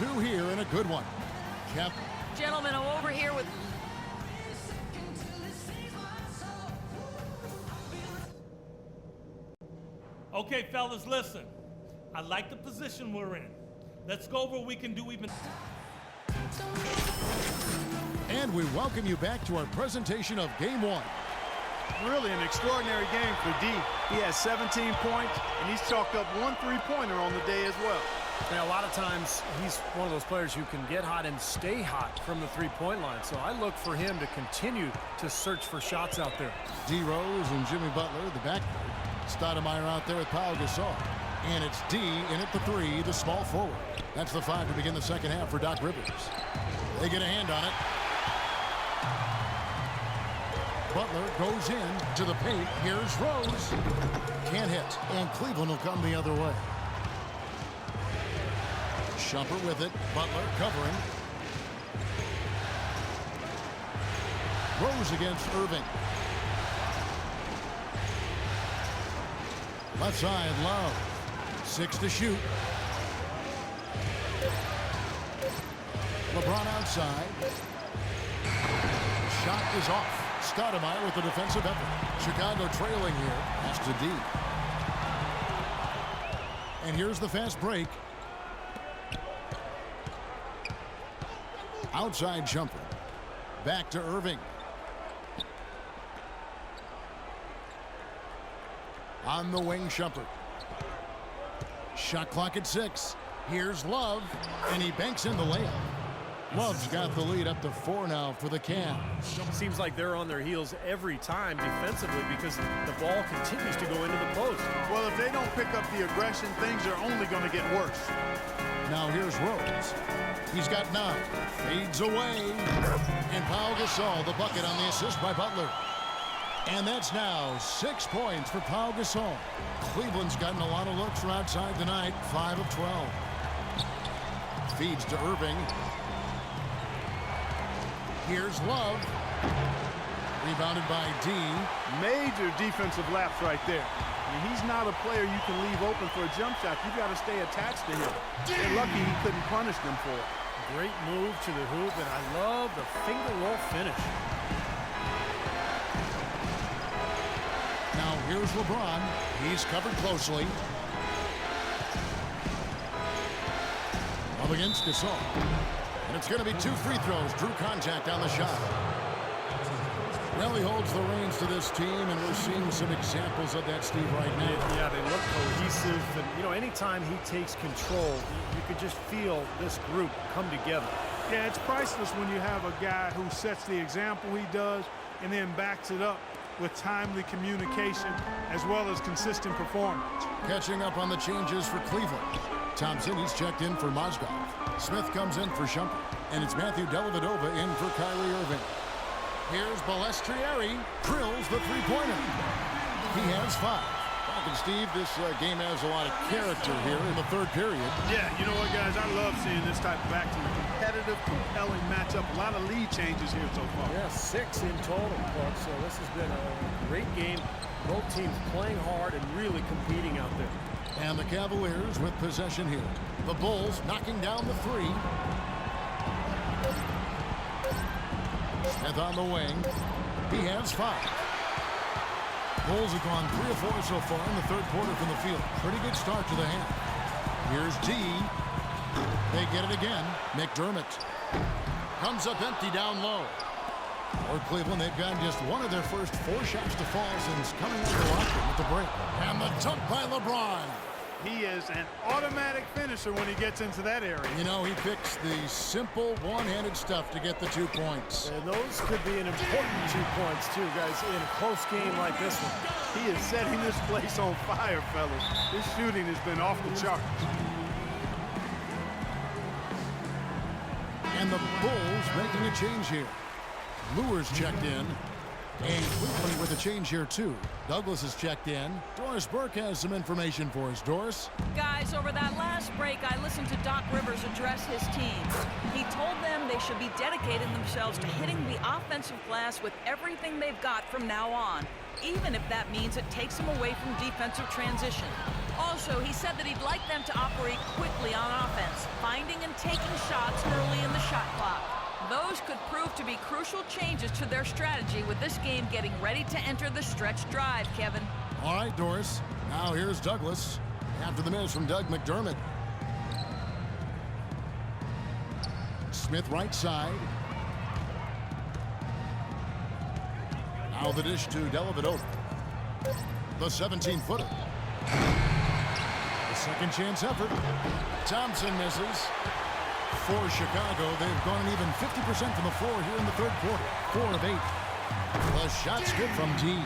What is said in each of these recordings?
two here and a good one. Kemp. Gentlemen, I'm over here with... Okay, fellas, listen. I like the position we're in. Let's go over what we can do even... And we welcome you back to our presentation of Game 1. Really an extraordinary game for D. He has 17 points, and he's chalked up one three-pointer on the day as well. Now, a lot of times, he's one of those players who can get hot and stay hot from the three-point line. So I look for him to continue to search for shots out there. D. Rose and Jimmy Butler, the backcourt. Stoudemire out there with Pau Gasol. And it's D in at the three, the small forward. That's the five to begin the second half for Doc Rivers. They get a hand on it. Butler goes in to the paint. Here's Rose. Can't hit. And Cleveland will come the other way. Shumpert with it. Butler covering. Rose against Irving. Left side, Love. 6 to shoot. LeBron outside. Shot is off. Stoudemire with the defensive effort. Chicago trailing here. Pass to D. And here's the fast break. Outside jumper. Back to Irving. On the wing, Shumpert. Shot clock at 6. Here's Love, and he banks in the layup. Love's got the lead up to 4 now for the Cavs. Seems like they're on their heels every time defensively because the ball continues to go into the post. Well, if they don't pick up the aggression, things are only going to get worse. Now here's Rose. He's got 9. Fades away. And Pau Gasol, the bucket on the assist by Butler. And that's now 6 points for Pau Gasol. Cleveland's gotten a lot of looks from outside tonight. 5 of 12. Feeds to Irving. Here's Love. Rebounded by D. Major defensive lapse right there. I mean, he's not a player you can leave open for a jump shot. You got to stay attached to him. They're lucky he couldn't punish them for it. Great move to the hoop, and I love the finger roll finish. Now here's LeBron. He's covered closely. Up against Gasol. And it's going to be 2 free throws. Drew contact on the shot. Well, he holds the reins to this team, and we're seeing some examples of that, Steve, right now. Yeah, they look cohesive. And, you know, anytime he takes control, you could just feel this group come together. Yeah, it's priceless when you have a guy who sets the example he does and then backs it up with timely communication as well as consistent performance. Catching up on the changes for Cleveland. Thompson, he's checked in for Mozgov. Smith comes in for Shumpert. And it's Matthew Dellavedova in for Kyrie Irving. Here's Balestrieri. Drills the three-pointer. He has 5. And Steve, this game has a lot of character here in the third period. Yeah, you know what, guys? I love seeing this type of action. Competitive, compelling matchup. A lot of lead changes here so far. Yeah, 6 in total, Clark. So this has been a great game. Both teams playing hard and really competing out there. And the Cavaliers with possession here. The Bulls knocking down the 3. Smith on the wing. He has 5. Bulls have gone 3 of 4 so far in the third quarter from the field. Pretty good start to the half. Here's D. They get it again. McDermott comes up empty down low. For Cleveland, they've gotten just one of their first 4 shots to fall since coming out of the locker room with the break. And the dunk by LeBron. He is an automatic finisher when he gets into that area. You know, he picks the simple one-handed stuff to get the 2 points. And those could be an important 2 points, too, guys, in a close game like this one. He is setting this place on fire, fellas. His shooting has been off the charts. And the Bulls making a change here. Lewis checked in. And Cleveland with a change here, too. Douglas is checked in. Doris Burke has some information for us. Doris? Guys, over that last break, I listened to Doc Rivers address his team. He told them they should be dedicating themselves to hitting the offensive glass with everything they've got from now on, even if that means it takes them away from defensive transition. Also, he said that he'd like them to operate quickly on offense, finding and taking shots early in the shot clock. Those could prove to be crucial changes to their strategy with this game getting ready to enter the stretch drive, Kevin. All right, Doris. Now here's Douglas after the miss from Doug McDermott. Smith right side. Now the dish to Dellavedova. The 17-footer. The second chance effort. Thompson misses. For Chicago, they've gone an even 50% from the floor here in the third quarter. 4 of 8. The shot's good from D.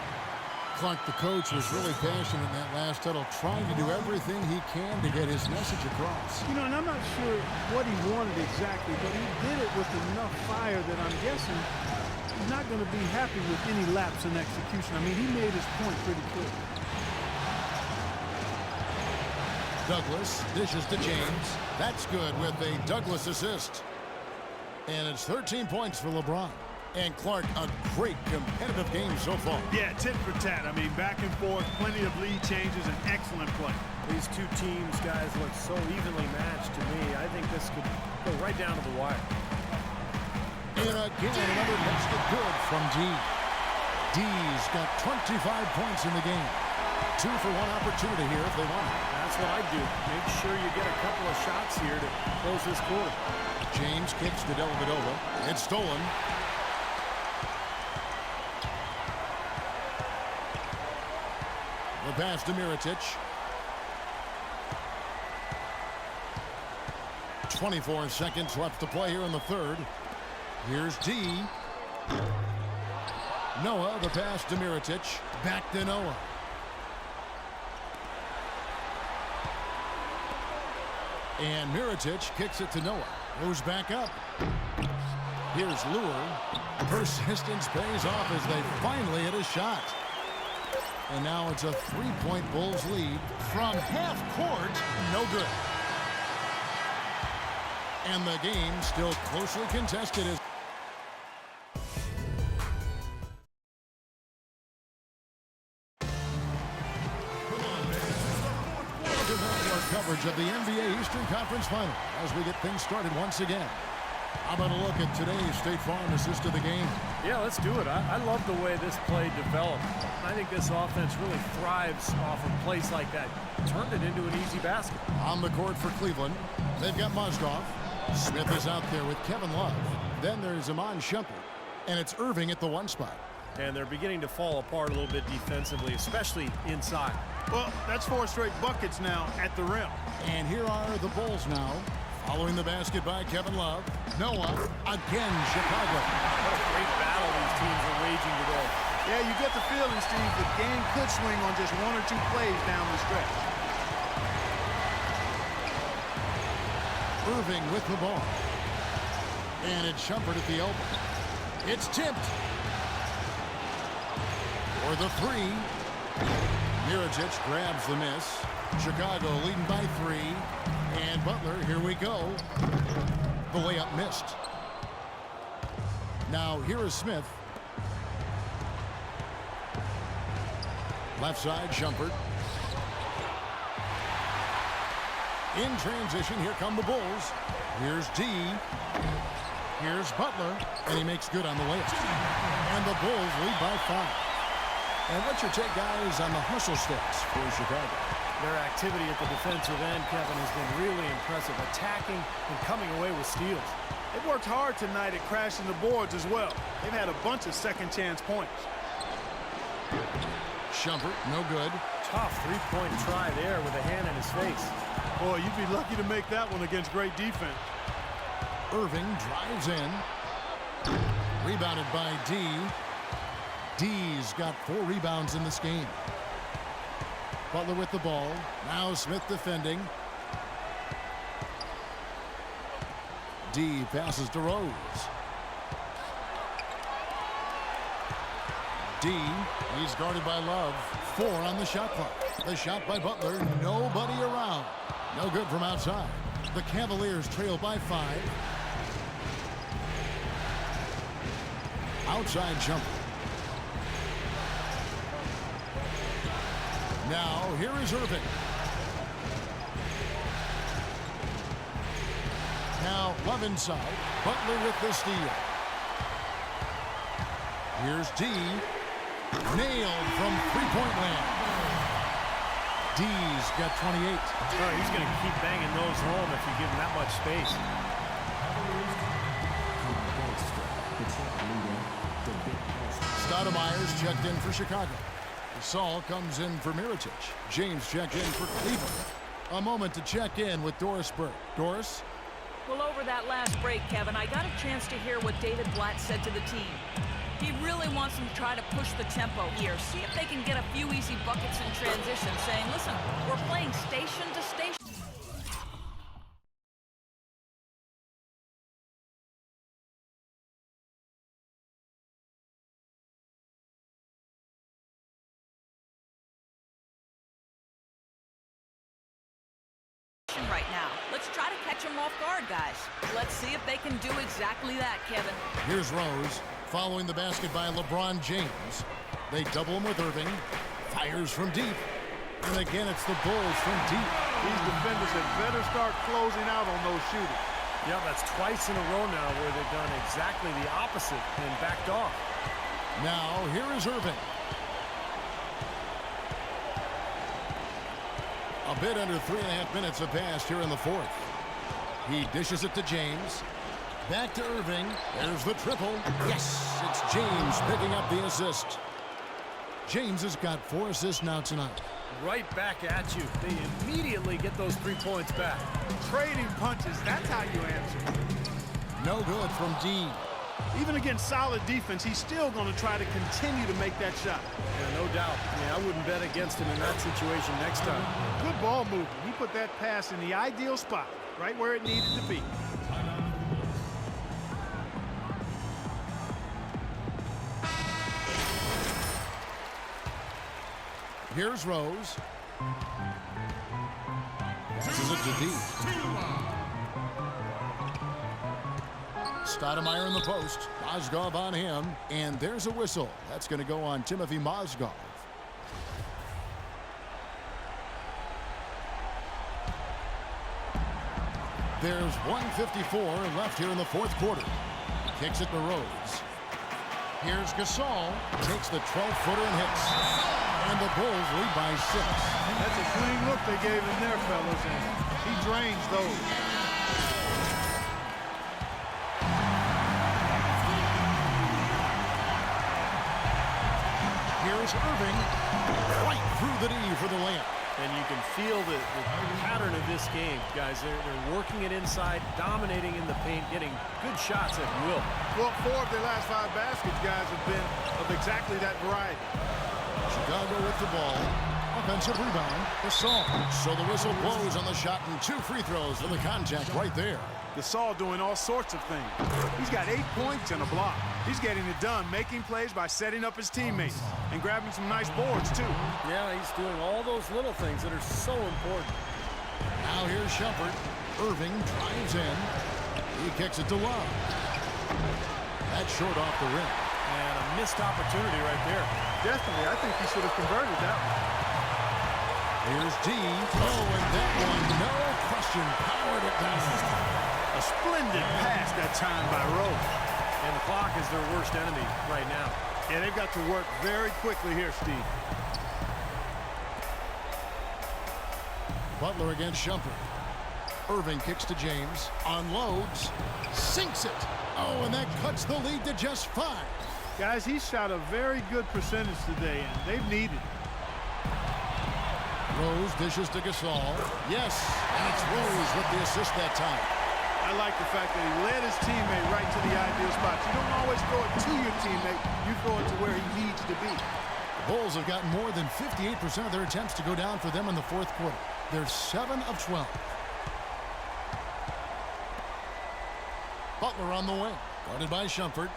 Clark, the coach, was really passionate in that last huddle, trying to do everything he can to get his message across. You know, and I'm not sure what he wanted exactly, but he did it with enough fire that I'm guessing he's not going to be happy with any lapse in execution. I mean, he made his point pretty clear. Douglas dishes to James. That's good with a Douglas assist. And it's 13 points for LeBron. And Clark, a great competitive game so far. Yeah, tit for tat. I mean, back and forth, plenty of lead changes, and excellent play. These two teams, guys, look so evenly matched to me. I think this could go right down to the wire. And again, another basket good from D. D's got 25 points in the game. 2 for 1 opportunity here if they want it. That's what I do. Make sure you get a couple of shots here to close this quarter. James kicks to Dellavedova. It's stolen. The pass to Mirotic. 24 seconds left to play here in the third. Here's D. Noah, the pass to Mirotic. Back to Noah. And Mirotic kicks it to Noah. Goes back up. Here's Lure. Persistence pays off as they finally hit a shot. And now it's a 3-point Bulls lead from half court. No good. And the game still closely contested as coverage of the NBA Eastern Conference Final as we get things started once again. How about a look at today's State Farm assist of the game? Yeah, let's do it. I love the way this play developed. I think this offense really thrives off of plays like that. Turned it into an easy basket. On the court for Cleveland, they've got Mozgov. Smith is out there with Kevin Love. Then there's Iman Shumpert. And it's Irving at the 1 spot. And they're beginning to fall apart a little bit defensively, especially inside. Well, that's 4 straight buckets now at the rim. And here are the Bulls now. Following the basket by Kevin Love. Noah, again, Chicago. What a great battle these teams are waging today. Yeah, you get the feeling, Steve, the game could swing on just 1 or 2 plays down the stretch. Irving with the ball. And it's Shumpert at the elbow. It's tipped. For the 3. Mirotic grabs the miss. Chicago leading by 3. And Butler, here we go. The layup missed. Now here is Smith. Left side, Shumpert. In transition, here come the Bulls. Here's D. Here's Butler. And he makes good on the layup. And the Bulls lead by 5. And what's your take, guys, on the hustle stats for Chicago? Their activity at the defensive end, Kevin, has been really impressive. Attacking and coming away with steals. They've worked hard tonight at crashing the boards as well. They've had a bunch of second-chance points. Shumpert, no good. Tough three-point try there with a hand in his face. Boy, you'd be lucky to make that one against great defense. Irving drives in. Rebounded by D. D's got 4 rebounds in this game. Butler with the ball. Now Smith defending. D passes to Rose. D. He's guarded by Love. 4 on the shot clock. The shot by Butler. Nobody around. No good from outside. The Cavaliers trail by 5. Outside jumper. Now, here is Irving. Now, Love inside. Butler with the steal. Here's D. Nailed from three-point land. D's got 28. He's going to keep banging those home if you give him that much space. Stoudemire's checked in for Chicago. Gasol comes in for Mirotic. James checked in for Cleveland. A moment to check in with Doris Burke. Doris? Well, over that last break, Kevin, I got a chance to hear what David Blatt said to the team. He really wants them to try to push the tempo here, see if they can get a few easy buckets in transition, saying, listen, we're playing station to station. Right now. Let's try to catch them off guard, guys. Let's see if they can do exactly that, Kevin. Here's Rose. Following the basket by LeBron James. They double him with Irving. Fires from deep. And again, it's the Bulls from deep. These defenders had better start closing out on those shooters. Yeah, that's twice in a row now where they've done exactly the opposite and backed off. Now, here is Irving. A bit under 3.5 minutes have passed here in the fourth. He dishes it to James. Back to Irving. There's the triple. Yes, it's James picking up the assist. James has got 4 assists now tonight. Right back at you. They immediately get those 3 points back. Trading punches, that's how you answer. No good from Dean. Even against solid defense, he's still going to try to continue to make that shot. Yeah, no doubt. I wouldn't bet against him in that situation next time. Good ball movement. He put that pass in the ideal spot, right where it needed to be. Here's Rose. Passes it to Dean. Stoudemire in the post. Mozgov on him. And there's a whistle. That's going to go on Timothy Mozgov. There's 1:54 left here in the fourth quarter. Kicks it to Rose. Here's Gasol. Takes the 12-footer and hits. And the Bulls lead by 6. That's a clean look they gave him there, fellas, and he drains those. Here's Irving. Right through the knee for the layup. And you can feel the pattern of this game, guys. They're working it inside, dominating in the paint, getting good shots at will. Well, 4 of their last 5 baskets, guys, have been of exactly that variety. Chicago with the ball. Offensive rebound. Gasol. So the whistle blows on the shot and 2 free throws for the contact right there. Gasol doing all sorts of things. He's got 8 points and a block. He's getting it done, making plays by setting up his teammates and grabbing some nice boards, too. Yeah, he's doing all those little things that are so important. Now here's Shumpert. Irving drives in. He kicks it to Love. That's short off the rim. And a missed opportunity right there. Definitely, I think he should have converted that one. Here's D. Oh, and that one, no question, powered it down. A splendid pass that time by Rose. And the clock is their worst enemy right now. Yeah, they've got to work very quickly here, Steve. Butler against Shumpert. Irving kicks to James. Unloads. Sinks it. Oh, and that cuts the lead to just 5. Guys, he shot a very good percentage today, and they've needed it. Rose dishes to Gasol. Yes, and it's Rose with the assist that time. I like the fact that he led his teammate right to the ideal spot. You don't always throw it to your teammate. You throw it to where he needs to be. The Bulls have gotten more than 58% of their attempts to go down for them in the fourth quarter. They're 7 of 12. Butler on the wing. Guarded by Shumpert.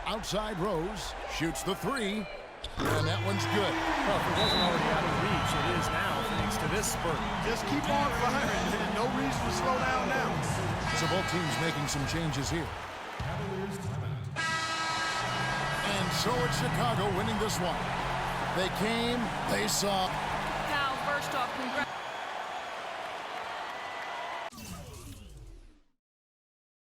outside Rose. Shoots the three. And that one's good. Well, if it wasn't already out of reach, it is now thanks to this spurt. Just keep on firing. No reason to slow down now. So both teams making some changes here. And so it's Chicago winning this one. They came, they saw.